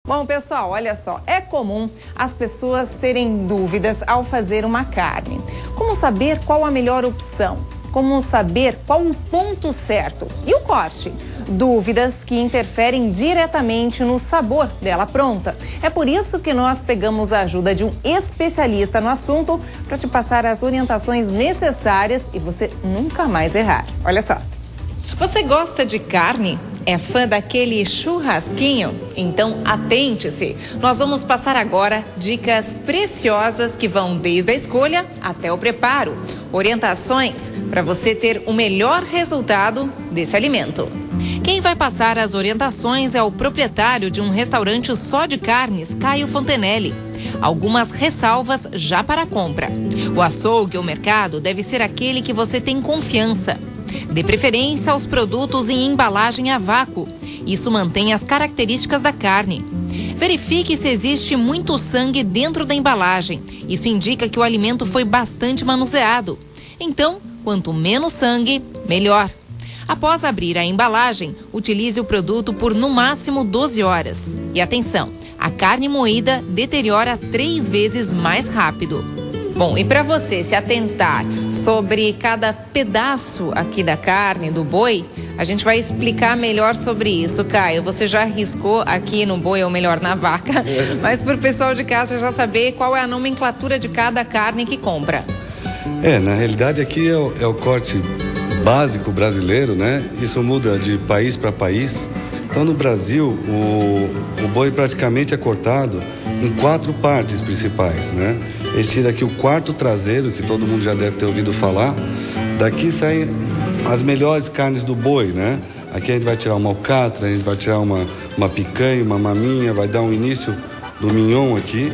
Bom, pessoal, olha só, é comum as pessoas terem dúvidas ao fazer uma carne. Como saber qual a melhor opção? Como saber qual o ponto certo? E o corte? Dúvidas que interferem diretamente no sabor dela pronta. É por isso que nós pegamos a ajuda de um especialista no assunto para te passar as orientações necessárias e você nunca mais errar. Olha só. Você gosta de carne? É fã daquele churrasquinho? Então atente-se! Nós vamos passar agora dicas preciosas que vão desde a escolha até o preparo. Orientações para você ter o melhor resultado desse alimento. Quem vai passar as orientações é o proprietário de um restaurante só de carnes, Caio Fontenelle. Algumas ressalvas já para a compra. O açougue ou mercado deve ser aquele que você tem confiança. Dê preferência aos produtos em embalagem a vácuo. Isso mantém as características da carne. Verifique se existe muito sangue dentro da embalagem. Isso indica que o alimento foi bastante manuseado. Então, quanto menos sangue, melhor. Após abrir a embalagem, utilize o produto por no máximo 12 horas. E atenção, a carne moída deteriora 3 vezes mais rápido. Bom, e para você se atentar sobre cada pedaço aqui da carne, do boi, a gente vai explicar melhor sobre isso, Caio. Você já arriscou aqui no boi, ou melhor, na vaca, mas para o pessoal de casa já saber qual é a nomenclatura de cada carne que compra. Na realidade aqui é o corte básico brasileiro, né? Isso muda de país para país. Então no Brasil, o boi praticamente é cortado em 4 partes principais, né? Esse tira aqui o quarto traseiro, que todo mundo já deve ter ouvido falar. Daqui saem as melhores carnes do boi, né? Aqui a gente vai tirar uma alcatra, a gente vai tirar uma picanha, uma maminha, vai dar um início do mignon aqui.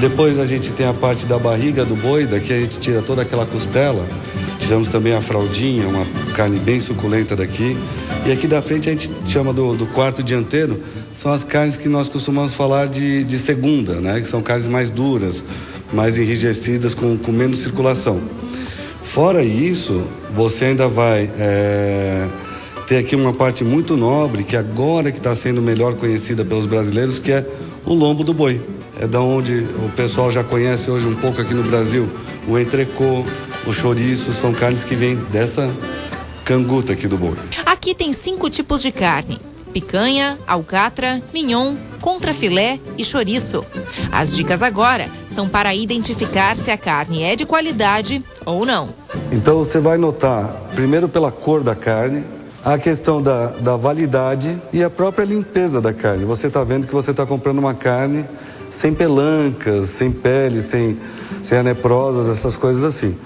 Depois a gente tem a parte da barriga do boi, daqui a gente tira toda aquela costela. Tiramos também a fraldinha, uma carne bem suculenta daqui. E aqui da frente a gente chama do quarto dianteiro, são as carnes que nós costumamos falar de segunda, né? Que são carnes mais duras, mais enrijecidas, com menos circulação. Fora isso, você ainda vai ter aqui uma parte muito nobre, que agora que está sendo melhor conhecida pelos brasileiros, que é o lombo do boi. É da onde o pessoal já conhece hoje um pouco aqui no Brasil o entrecô, o chouriço, são carnes que vêm dessa canguta aqui do boi. Aqui tem 5 tipos de carne: picanha, alcatra, mignon, contrafilé e chouriço. As dicas agora são para identificar se a carne é de qualidade ou não. Então você vai notar, primeiro pela cor da carne, a questão da validade e a própria limpeza da carne. Você está vendo que você está comprando uma carne sem pelancas, sem pele, sem aneprosas, essas coisas assim.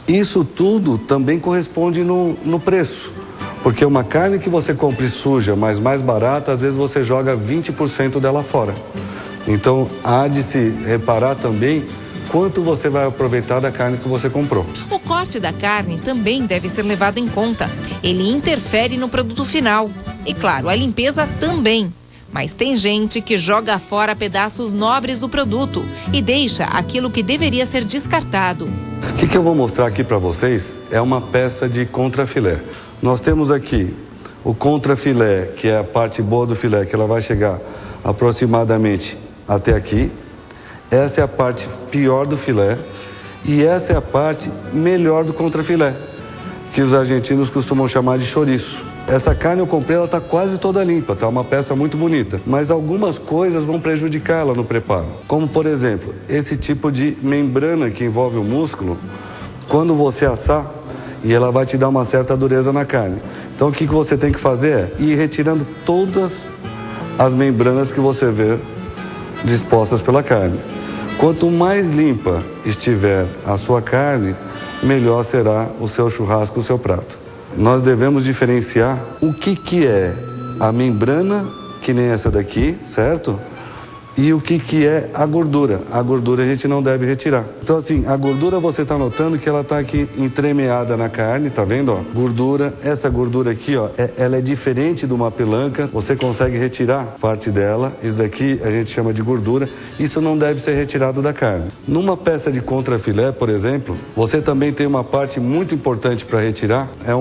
Isso tudo também corresponde no preço. Porque uma carne que você compre suja, mas mais barata, às vezes você joga 20% dela fora. Então, há de se reparar também quanto você vai aproveitar da carne que você comprou. O corte da carne também deve ser levado em conta. Ele interfere no produto final. E claro, a limpeza também. Mas tem gente que joga fora pedaços nobres do produto e deixa aquilo que deveria ser descartado. O que eu vou mostrar aqui para vocês é uma peça de contrafilé. Nós temos aqui o contrafilé, que é a parte boa do filé, que ela vai chegar aproximadamente até aqui. Essa é a parte pior do filé e essa é a parte melhor do contrafilé, que os argentinos costumam chamar de chouriço. Essa carne eu comprei, ela está quase toda limpa, tá uma peça muito bonita, mas algumas coisas vão prejudicá-la no preparo. Como, por exemplo, esse tipo de membrana que envolve o músculo, quando você assar, e ela vai te dar uma certa dureza na carne. Então o que você tem que fazer é ir retirando todas as membranas que você vê dispostas pela carne. Quanto mais limpa estiver a sua carne, melhor será o seu churrasco, o seu prato. Nós devemos diferenciar o que é a membrana, que nem essa daqui, certo? E o que é a gordura. A gordura a gente não deve retirar. Então assim, a gordura você está notando que ela está aqui entremeada na carne, tá vendo? Ó? Gordura, essa gordura aqui, ó, ela é diferente de uma pelanca, você consegue retirar parte dela. Isso daqui a gente chama de gordura. Isso não deve ser retirado da carne. Numa peça de contrafilé, por exemplo, você também tem uma parte muito importante para retirar. É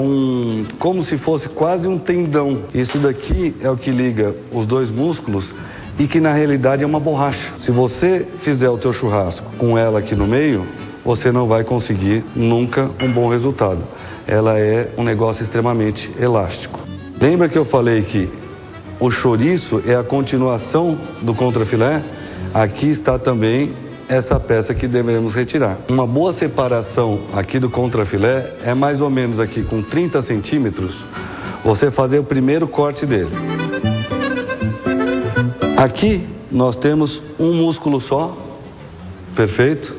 como se fosse quase um tendão. Isso daqui é o que liga os dois músculos e que na realidade é uma borracha. Se você fizer o teu churrasco com ela aqui no meio, você não vai conseguir nunca um bom resultado. Ela é um negócio extremamente elástico. Lembra que eu falei que o chouriço é a continuação do contrafilé? Aqui está também essa peça que devemos retirar. Uma boa separação aqui do contrafilé é mais ou menos aqui com 30 centímetros, você fazer o primeiro corte dele. Aqui nós temos um músculo só, perfeito.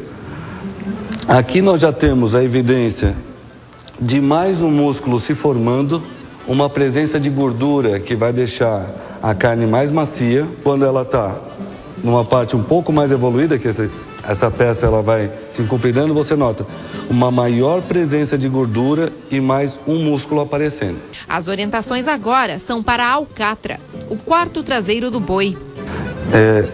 Aqui nós já temos a evidência de mais um músculo se formando, uma presença de gordura que vai deixar a carne mais macia. Quando ela está numa parte um pouco mais evoluída, que essa peça ela vai se compridando, você nota uma maior presença de gordura e mais um músculo aparecendo. As orientações agora são para a alcatra, o quarto traseiro do boi.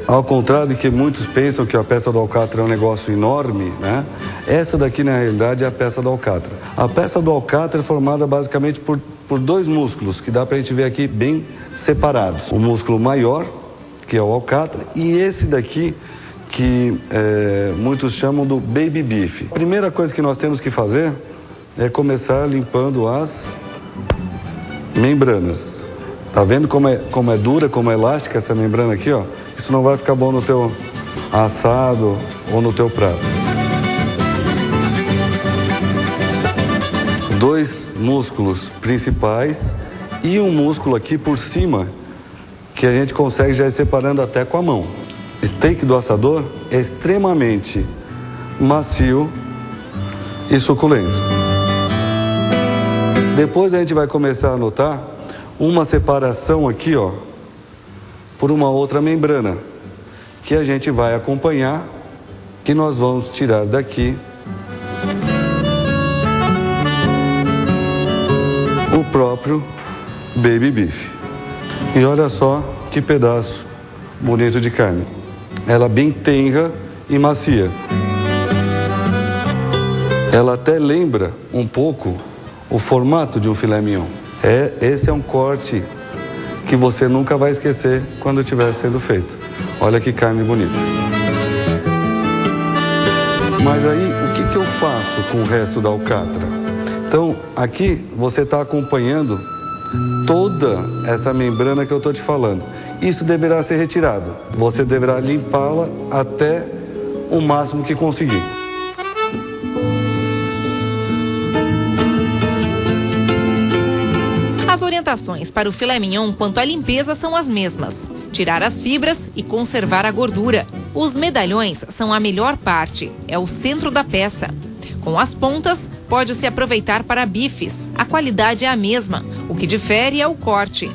Ao contrário de que muitos pensam que a peça do alcatra é um negócio enorme, né? Essa daqui na realidade é a peça do alcatra. A peça do alcatra é formada basicamente por dois músculos, que dá pra gente ver aqui bem separados. O músculo maior, que é o alcatra, e esse daqui que muitos chamam do baby beef. A primeira coisa que nós temos que fazer é começar limpando as membranas. Tá vendo como é dura, como é elástica essa membrana aqui, ó? Isso não vai ficar bom no teu assado ou no teu prato. Dois músculos principais e um músculo aqui por cima que a gente consegue já ir separando até com a mão. Steak do assador é extremamente macio e suculento. Depois a gente vai começar a notar uma separação aqui, ó, por uma outra membrana, que a gente vai acompanhar, que nós vamos tirar daqui o próprio baby beef. E olha só que pedaço bonito de carne. Ela bem tenra e macia. Ela até lembra um pouco o formato de um filé mignon. Esse é um corte que você nunca vai esquecer quando estiver sendo feito. Olha que carne bonita. Mas aí, o que eu faço com o resto da alcatra? Então, aqui você está acompanhando toda essa membrana que eu estou te falando. Isso deverá ser retirado. Você deverá limpá-la até o máximo que conseguir. As orientações para o filé mignon quanto à limpeza são as mesmas. Tirar as fibras e conservar a gordura. Os medalhões são a melhor parte, é o centro da peça. Com as pontas, pode-se aproveitar para bifes. A qualidade é a mesma, o que difere é o corte.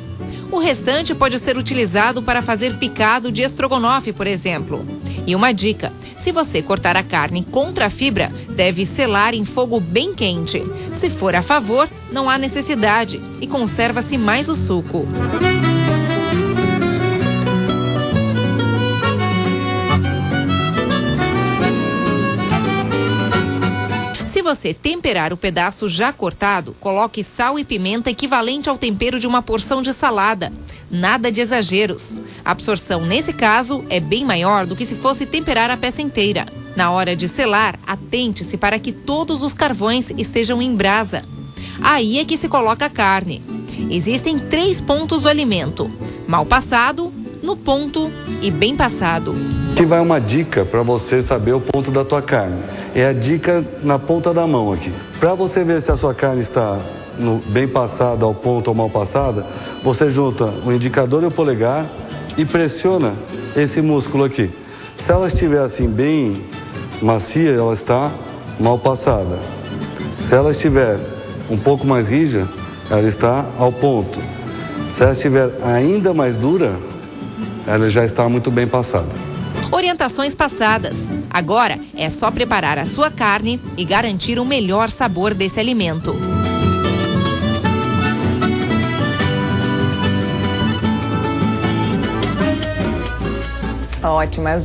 O restante pode ser utilizado para fazer picado de estrogonofe, por exemplo. E uma dica, se você cortar a carne contra a fibra, deve selar em fogo bem quente. Se for a favor, não há necessidade e conserva-se mais o suco. Se você temperar o pedaço já cortado, coloque sal e pimenta equivalente ao tempero de uma porção de salada. Nada de exageros. A absorção, nesse caso, é bem maior do que se fosse temperar a peça inteira. Na hora de selar, atente-se para que todos os carvões estejam em brasa. Aí é que se coloca a carne. Existem 3 pontos do alimento: mal passado, no ponto e bem passado. Aqui vai uma dica para você saber o ponto da tua carne. É a dica na ponta da mão aqui. Para você ver se a sua carne está bem passada ao ponto ou mal passada, você junta o indicador e o polegar e pressiona esse músculo aqui. Se ela estiver assim bem macia, ela está mal passada. Se ela estiver um pouco mais rija, ela está ao ponto. Se ela estiver ainda mais dura, ela já está muito bem passada. Orientações passadas. Agora é só preparar a sua carne e garantir o melhor sabor desse alimento. Ótimas